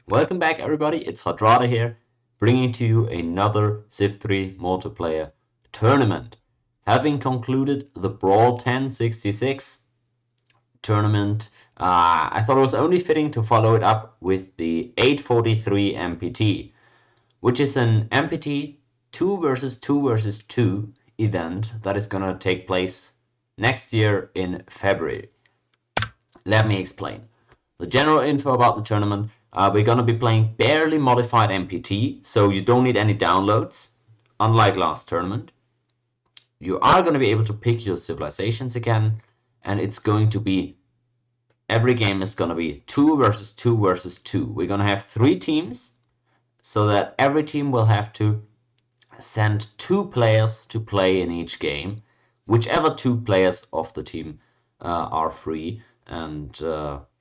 Welcome back everybody, it's Hadrada here, bringing to you another CIV3 multiplayer tournament. Having concluded the Brawl 1066 tournament, I thought it was only fitting to follow it up with the 843 MPT, which is an MPT 2 versus 2 versus 2 event that is gonna take place next year in February. Let me explain. The general info about the tournament, we're going to be playing barely modified MPT, so you don't need any downloads, unlike last tournament. You are going to be able to pick your civilizations again, and it's going to be, every game is going to be 2 versus 2 versus 2. We're going to have 3 teams, so that every team will have to send 2 players to play in each game, whichever 2 players of the team are free and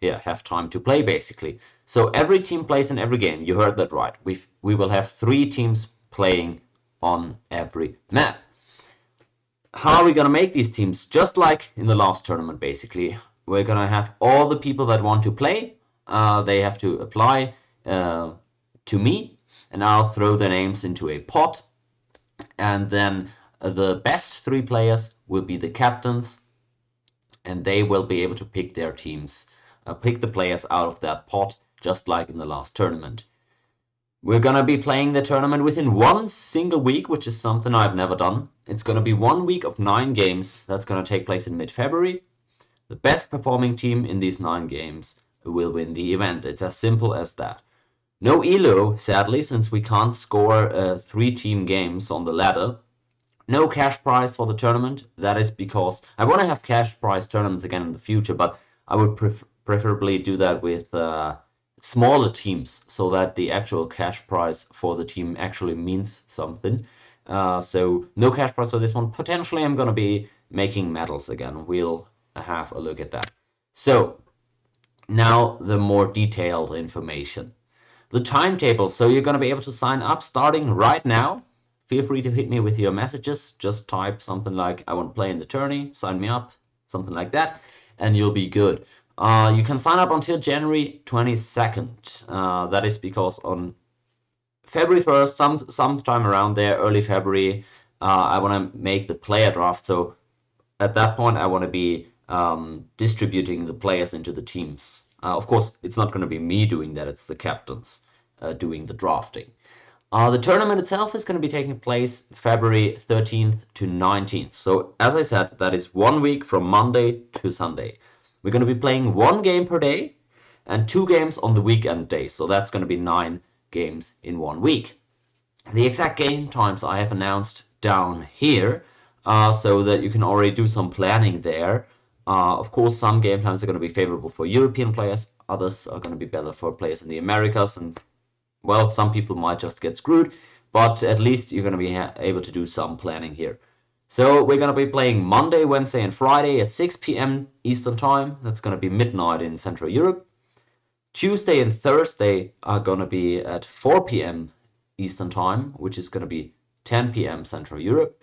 have time to play basically. So every team plays in every game. You heard that right. We will have 3 teams playing on every map. How are we gonna make these teams? Just like in the last tournament basically. We're gonna have all the people that want to play. They have to apply to me, and I'll throw their names into a pot, and then the best 3 players will be the captains, and they will be able to pick their teams, pick the players out of that pot, just like in the last tournament. We're gonna be playing the tournament within one single week, which is something I've never done. It's gonna be 1 week of 9 games. That's gonna take place in mid-February. The best performing team in these 9 games will win the event. It's as simple as that. No elo, sadly, since we can't score 3-team games on the ladder. No cash prize for the tournament. That is because I want to have cash prize tournaments again in the future, but I would preferably do that with smaller teams, so that the actual cash prize for the team actually means something. So no cash prize for this one. Potentially I'm going to be making medals again. We'll have a look at that. So now the more detailed information. The timetable. So you're going to be able to sign up starting right now. Feel free to hit me with your messages. Just type something like, I want to play in the tourney, sign me up, something like that, and you'll be good. You can sign up until January 22nd. That is because on February 1st, sometime around there, early February, I want to make the player draft. So at that point, I want to be distributing the players into the teams. Of course, it's not going to be me doing that. It's the captains doing the drafting. The tournament itself is going to be taking place February 13th to 19th. So as I said, that is 1 week from Monday to Sunday. We're going to be playing 1 game per day and 2 games on the weekend days. So that's going to be 9 games in 1 week. The exact game times I have announced down here, so that you can already do some planning there. Of course, some game times are going to be favorable for European players. Others are going to be better for players in the Americas, and well, some people might just get screwed, but at least you're going to be able to do some planning here. So we're going to be playing Monday, Wednesday, and Friday at 6 p.m. Eastern Time. That's going to be midnight in Central Europe. Tuesday and Thursday are going to be at 4 p.m. Eastern Time, which is going to be 10 p.m. Central Europe.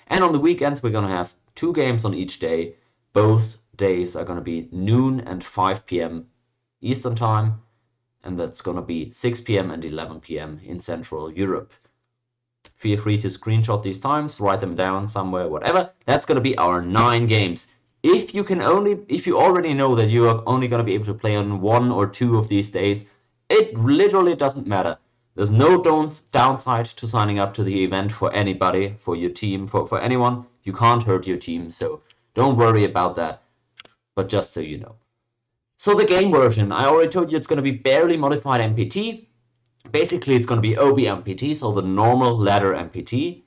And on the weekends, we're going to have 2 games on each day. Both days are going to be noon and 5 p.m. Eastern Time. And that's going to be 6 p.m. and 11 p.m. in Central Europe. Feel free to screenshot these times, write them down somewhere, whatever. That's going to be our 9 games. If you already know that you are only going to be able to play on 1 or 2 of these days, it literally doesn't matter. There's no downside to signing up to the event for anybody, for your team, for anyone. You can't hurt your team, so don't worry about that. But just so you know. So the game version, I already told you it's going to be barely modified MPT. Basically, it's going to be OB MPT, so the normal ladder MPT,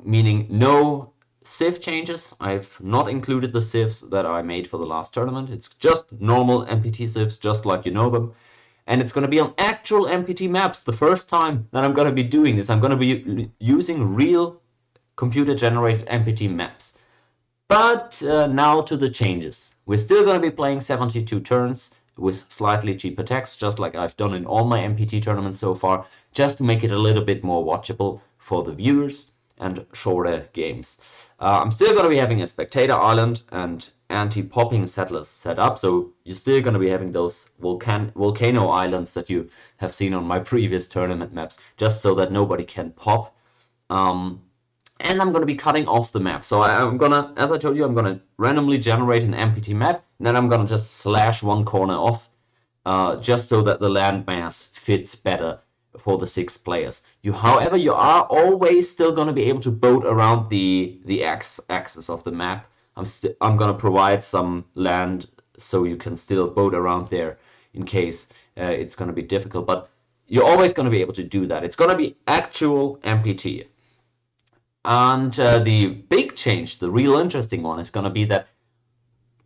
meaning no CIV changes. I've not included the CIVs that I made for the last tournament. It's just normal MPT CIVs, just like you know them. And it's going to be on actual MPT maps. The first time that I'm going to be doing this, I'm going to be using real computer-generated MPT maps. But now to the changes. We're still going to be playing 72 turns with slightly cheaper text, just like I've done in all my MPT tournaments so far, just to make it a little bit more watchable for the viewers and shorter games. I'm still going to be having a spectator island, and anti-popping settlers set up, so you're still going to be having those volcano islands that you have seen on my previous tournament maps, just so that nobody can pop. And I'm going to be cutting off the map. So I'm going to, as I told you, I'm going to randomly generate an empty map, and then I'm going to just slash one corner off, just so that the landmass fits better for the 6 players. However, you are always still going to be able to boat around the axis of the map. I'm going to provide some land so you can still boat around there in case it's going to be difficult, but you're always going to be able to do that. It's going to be actual MPT. And the big change, the real interesting one, is going to be that,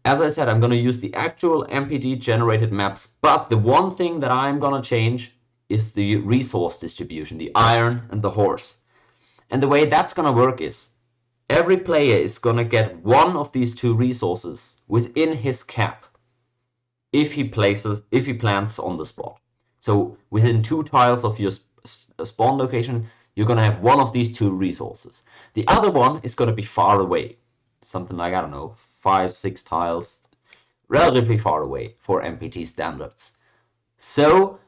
as I said, I'm going to use the actual MPT generated maps, but the one thing that I'm going to change is the resource distribution, the iron and the horse. And the way that's going to work is every player is going to get one of these 2 resources within his cap if he plants on the spot. So within 2 tiles of your spawn location, you're going to have one of these 2 resources. The other one is going to be far away. Something like, I don't know, 5-6 tiles, relatively far away for MPT standards. So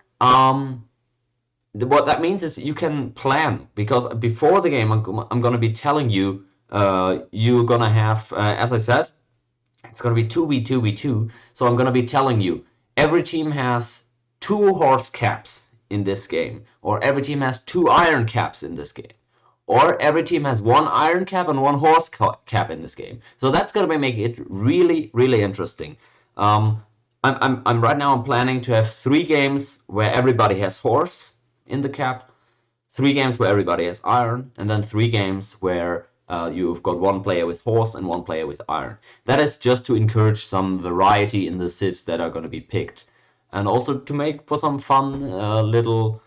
what that means is you can plan, because before the game I'm going to be telling you you're going to have, as I said, it's going to be 2v2v2. So I'm going to be telling you every team has 2 horse caps in this game, or every team has 2 iron caps in this game, or every team has 1 iron cap and 1 horse cap in this game. So that's going to make it really, really interesting. I'm right now I'm planning to have 3 games where everybody has horse in the cap, 3 games where everybody has iron, and then 3 games where you've got 1 player with horse and 1 player with iron. That is just to encourage some variety in the civs that are going to be picked, and also to make for some fun little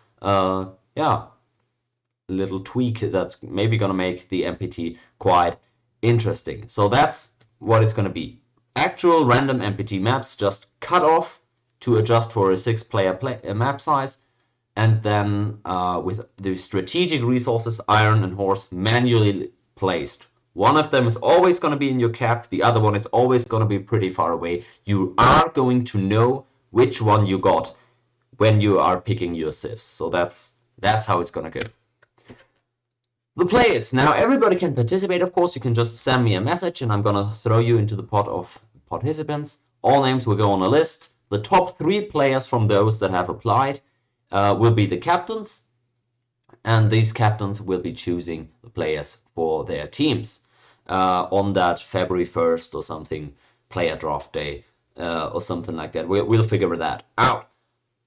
tweak that's maybe going to make the MPT quite interesting. So that's what it's going to be. Actual random MPT maps, just cut off to adjust for a 6-player map size, and then with the strategic resources, iron and horse, manually placed. One of them is always going to be in your cap, the other one is always going to be pretty far away. You are going to know which one you got when you are picking your civs. So that's how it's going to go. The players. Now everybody can participate, of course. You can just send me a message and I'm going to throw you into the pot of participants. All names will go on a list. The top 3 players from those that have applied will be the captains, and these captains will be choosing the players for their teams on that February 1st or something, player draft day or something like that. We'll figure that out.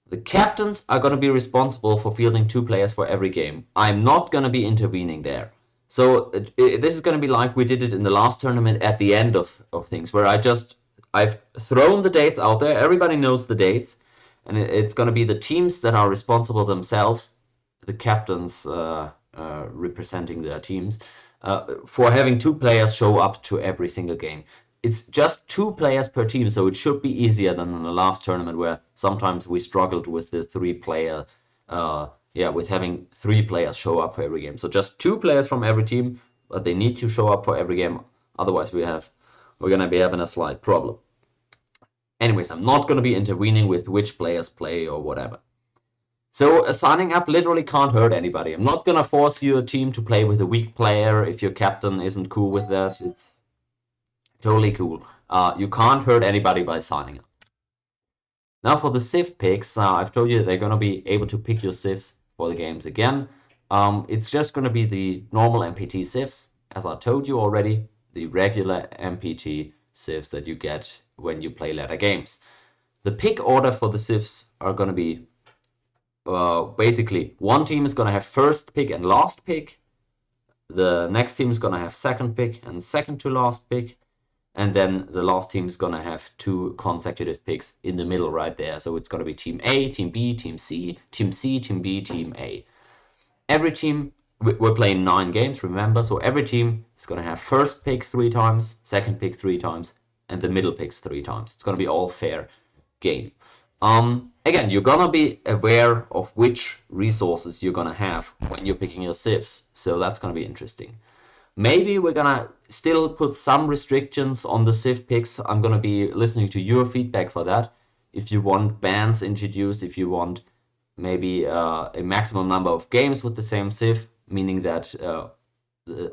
The captains are going to be responsible for fielding 2 players for every game. I'm not going to be intervening there. So this is going to be like we did it in the last tournament at the end of things, where I've thrown the dates out there. Everybody knows the dates, and it's going to be the teams that are responsible themselves, the captains representing their teams, for having 2 players show up to every single game. It's just 2 players per team, so it should be easier than in the last tournament where sometimes we struggled with the 3-player, with having 3 players show up for every game. So just 2 players from every team, but they need to show up for every game. Otherwise, we're going to be having a slight problem. Anyways, I'm not going to be intervening with which players play or whatever. So signing up literally can't hurt anybody. I'm not going to force your team to play with a weak player if your captain isn't cool with that. It's totally cool. You can't hurt anybody by signing up. Now for the civ picks, I've told you they're going to be able to pick your civs for the games again. It's just going to be the normal MPT civs, as I told you already, the regular MPT civs that you get when you play ladder games. The pick order for the civs are going to be basically one team is going to have first pick and last pick. The next team is going to have second pick and second to last pick. And then the last team is going to have 2 consecutive picks in the middle right there. So it's going to be Team A, Team B, Team C, Team C, Team B, Team A. Every team, we're playing 9 games, remember? So every team is going to have first pick 3 times, second pick 3 times, and the middle picks 3 times. It's going to be all fair game. Again, you're going to be aware of which resources you're going to have when you're picking your civs. So that's going to be interesting. Maybe we're going to still put some restrictions on the Civ picks. I'm going to be listening to your feedback for that. If you want bans introduced, if you want maybe a maximum number of games with the same Civ, meaning that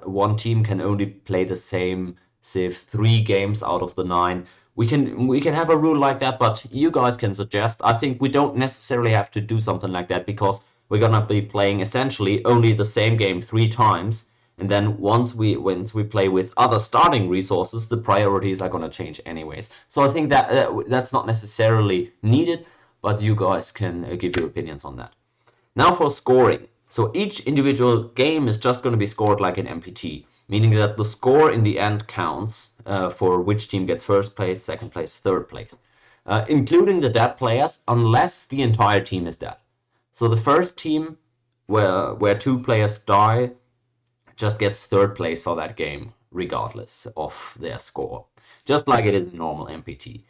one team can only play the same Civ 3 games out of the 9. We can have a rule like that, but you guys can suggest. I think we don't necessarily have to do something like that because we're gonna be playing essentially only the same game 3 times, and then once we play with other starting resources, the priorities are gonna change anyways. So I think that that's not necessarily needed, but you guys can give your opinions on that. Now for scoring. So each individual game is just going to be scored like an MPT, meaning that the score in the end counts for which team gets first place, second place, third place, including the dead players, unless the entire team is dead. So the first team where 2 players die just gets third place for that game, regardless of their score, just like it is in normal MPT.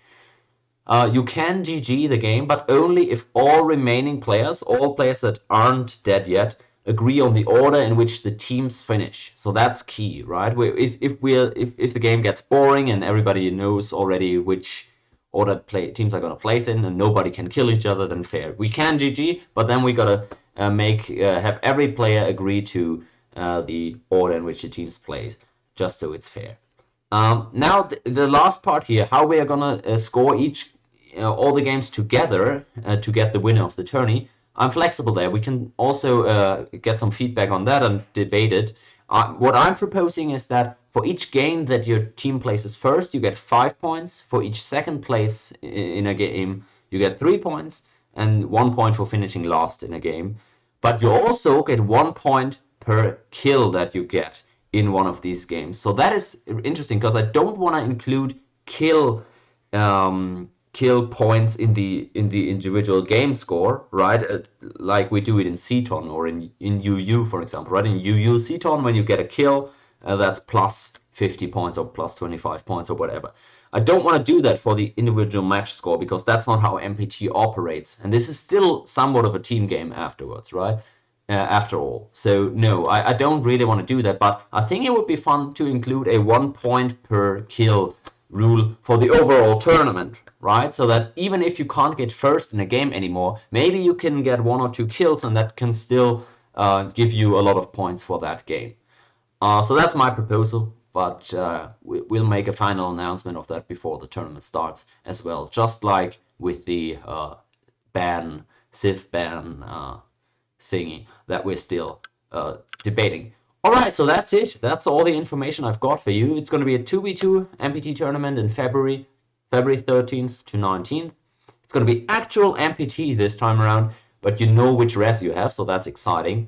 You can GG the game, but only if all remaining players, all players that aren't dead yet, agree on the order in which the teams finish. So that's key, right? If the game gets boring and everybody knows already which order teams are gonna place in, and nobody can kill each other, then fair. We can GG, but then we gotta have every player agree to the order in which the teams plays, just so it's fair. Now the last part here, how we are gonna score all the games together to get the winner of the tourney. I'm flexible there. We can also get some feedback on that and debate it. What I'm proposing is that for each game that your team places first, you get 5 points. For each second place in a game, you get 3 points, and 1 point for finishing last in a game. But you also get 1 point per kill that you get in one of these games. So that is interesting because I don't want to include kill points in the individual game score, right? Like we do it in Ceton or in UU, for example, right? In UU Ceton, when you get a kill, that's plus 50 points or plus 25 points or whatever. I don't want to do that for the individual match score because that's not how MPT operates. And this is still somewhat of a team game afterwards, right? After all. So no, I don't really want to do that, but I think it would be fun to include a 1 point per kill rule for the overall tournament, right? So that even if you can't get first in a game anymore, maybe you can get 1 or 2 kills and that can still give you a lot of points for that game. So that's my proposal, but we'll make a final announcement of that before the tournament starts as well, just like with the Civ ban thingy that we're still debating. Alright, so that's it. That's all the information I've got for you. It's going to be a 2v2 MPT tournament in February 13th to 19th. It's going to be actual MPT this time around, but you know which res you have, so that's exciting.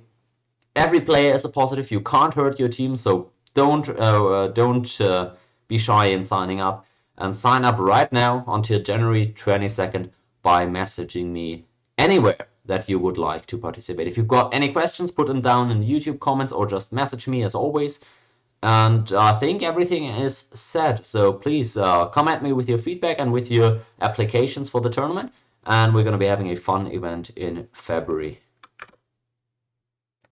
Every player is a positive. You can't hurt your team, so don't be shy in signing up. And sign up right now until January 22nd by messaging me anywhere that you would like to participate. If you've got any questions, put them down in YouTube comments or just message me as always. And I think everything is said. So please come at me with your feedback and with your applications for the tournament. And we're going to be having a fun event in February